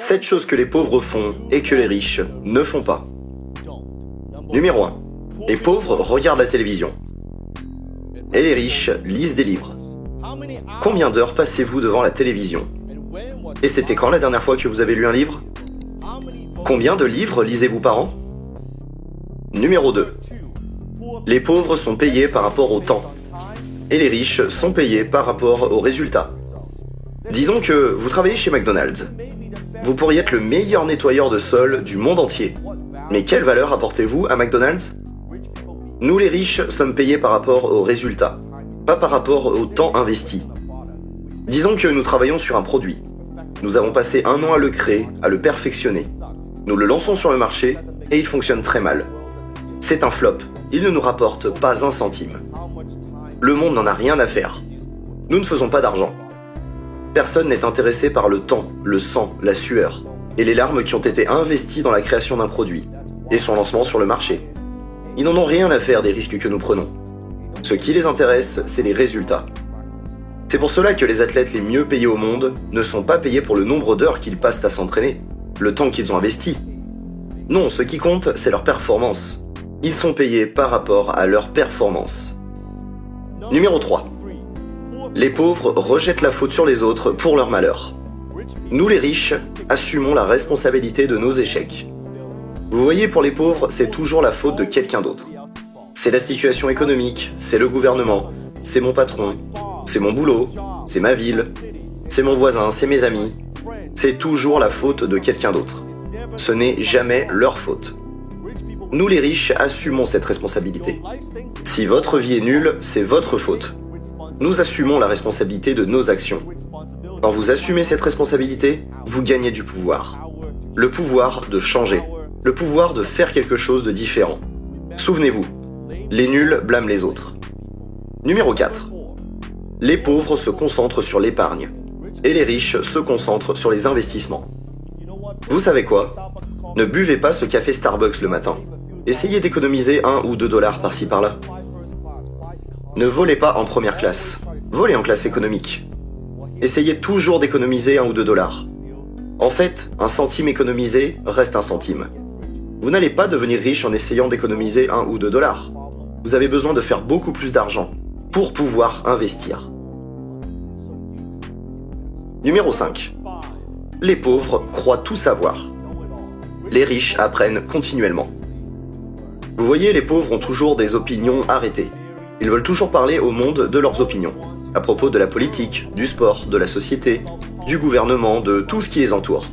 7 choses que les pauvres font et que les riches ne font pas. Numéro 1. Les pauvres regardent la télévision. Et les riches lisent des livres. Combien d'heures passez-vous devant la télévision? Et c'était quand la dernière fois que vous avez lu un livre? Combien de livres lisez-vous par an? Numéro 2. Les pauvres sont payés par rapport au temps. Et les riches sont payés par rapport aux résultats. Disons que vous travaillez chez McDonald's. Vous pourriez être le meilleur nettoyeur de sol du monde entier. Mais quelle valeur apportez-vous à McDonald's? Nous les riches sommes payés par rapport aux résultats, pas par rapport au temps investi. Disons que nous travaillons sur un produit. Nous avons passé 1 an à le créer, à le perfectionner. Nous le lançons sur le marché et il fonctionne très mal. C'est un flop, il ne nous rapporte pas un centime. Le monde n'en a rien à faire. Nous ne faisons pas d'argent. Personne n'est intéressé par le temps, le sang, la sueur et les larmes qui ont été investies dans la création d'un produit et son lancement sur le marché. Ils n'en ont rien à faire des risques que nous prenons. Ce qui les intéresse, c'est les résultats. C'est pour cela que les athlètes les mieux payés au monde ne sont pas payés pour le nombre d'heures qu'ils passent à s'entraîner, le temps qu'ils ont investi. Non, ce qui compte, c'est leur performance. Ils sont payés par rapport à leur performance. Numéro 3. Les pauvres rejettent la faute sur les autres pour leur malheur. Nous les riches, assumons la responsabilité de nos échecs. Vous voyez, pour les pauvres, c'est toujours la faute de quelqu'un d'autre. C'est la situation économique, c'est le gouvernement, c'est mon patron, c'est mon boulot, c'est ma ville, c'est mon voisin, c'est mes amis. C'est toujours la faute de quelqu'un d'autre. Ce n'est jamais leur faute. Nous les riches assumons cette responsabilité. Si votre vie est nulle, c'est votre faute. Nous assumons la responsabilité de nos actions. Quand vous assumez cette responsabilité, vous gagnez du pouvoir. Le pouvoir de changer. Le pouvoir de faire quelque chose de différent. Souvenez-vous, les nuls blâment les autres. Numéro 4. Les pauvres se concentrent sur l'épargne. Et les riches se concentrent sur les investissements. Vous savez quoi? Ne buvez pas ce café Starbucks le matin. Essayez d'économiser 1 ou 2 dollars par-ci par-là. Ne volez pas en première classe. Volez en classe économique. Essayez toujours d'économiser 1 ou 2 dollars. En fait, un centime économisé reste un centime. Vous n'allez pas devenir riche en essayant d'économiser 1 ou 2 dollars. Vous avez besoin de faire beaucoup plus d'argent pour pouvoir investir. Numéro 5. Les pauvres croient tout savoir. Les riches apprennent continuellement. Vous voyez, les pauvres ont toujours des opinions arrêtées. Ils veulent toujours parler au monde de leurs opinions, à propos de la politique, du sport, de la société, du gouvernement, de tout ce qui les entoure.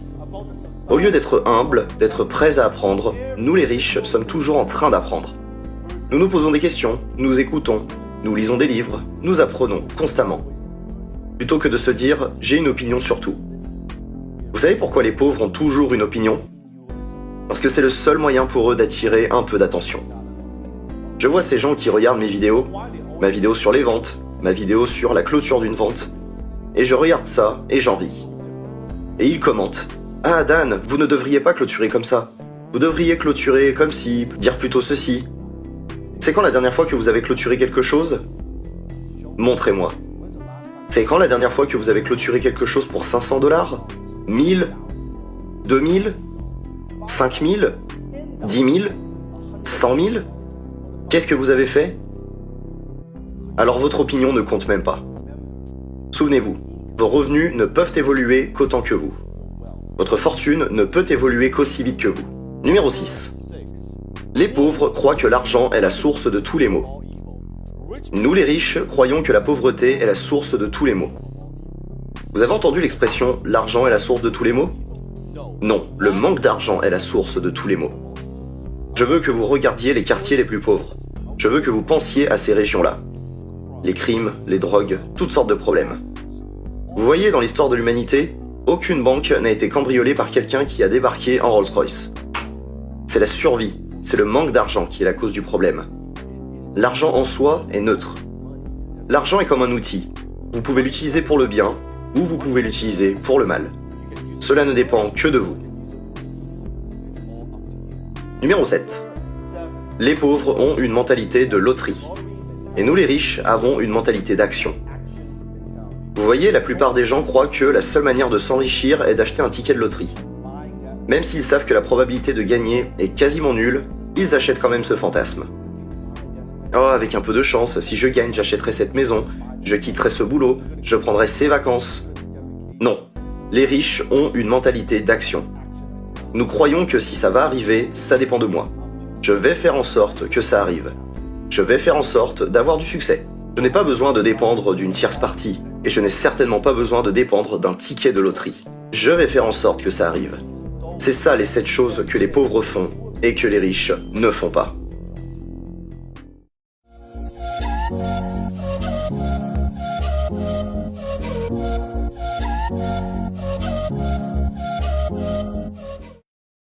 Au lieu d'être humbles, d'être prêts à apprendre, nous les riches sommes toujours en train d'apprendre. Nous nous posons des questions, nous écoutons, nous lisons des livres, nous apprenons constamment. Plutôt que de se dire « j'ai une opinion sur tout ». Vous savez pourquoi les pauvres ont toujours une opinion? Parce que c'est le seul moyen pour eux d'attirer un peu d'attention. Je vois ces gens qui regardent mes vidéos, ma vidéo sur les ventes, ma vidéo sur la clôture d'une vente, et je regarde ça et j'en ris. Et ils commentent « Ah Dan, vous ne devriez pas clôturer comme ça. Vous devriez clôturer comme ci, dire plutôt ceci. » C'est quand la dernière fois que vous avez clôturé quelque chose? Montrez-moi. C'est quand la dernière fois que vous avez clôturé quelque chose pour 500 dollars? 1000? 2000? 5000? 10 000? 100 000? Qu'est-ce que vous avez fait? Alors votre opinion ne compte même pas. Souvenez-vous, vos revenus ne peuvent évoluer qu'autant que vous. Votre fortune ne peut évoluer qu'aussi vite que vous. Numéro 6. Les pauvres croient que l'argent est la source de tous les maux. Nous les riches croyons que la pauvreté est la source de tous les maux. Vous avez entendu l'expression « l'argent est la source de tous les maux » ? Non, le manque d'argent est la source de tous les maux. Je veux que vous regardiez les quartiers les plus pauvres. Je veux que vous pensiez à ces régions-là. Les crimes, les drogues, toutes sortes de problèmes. Vous voyez, dans l'histoire de l'humanité, aucune banque n'a été cambriolée par quelqu'un qui a débarqué en Rolls-Royce. C'est la survie, c'est le manque d'argent qui est la cause du problème. L'argent en soi est neutre. L'argent est comme un outil. Vous pouvez l'utiliser pour le bien, ou vous pouvez l'utiliser pour le mal. Cela ne dépend que de vous. Numéro 7. Les pauvres ont une mentalité de loterie. Et nous les riches avons une mentalité d'action. Vous voyez, la plupart des gens croient que la seule manière de s'enrichir est d'acheter un ticket de loterie. Même s'ils savent que la probabilité de gagner est quasiment nulle, ils achètent quand même ce fantasme. Oh, avec un peu de chance, si je gagne, j'achèterai cette maison, je quitterai ce boulot, je prendrai ces vacances. Non, les riches ont une mentalité d'action. Nous croyons que si ça va arriver, ça dépend de moi. Je vais faire en sorte que ça arrive. Je vais faire en sorte d'avoir du succès. Je n'ai pas besoin de dépendre d'une tierce partie, et je n'ai certainement pas besoin de dépendre d'un ticket de loterie. Je vais faire en sorte que ça arrive. C'est ça les 7 choses que les pauvres font et que les riches ne font pas.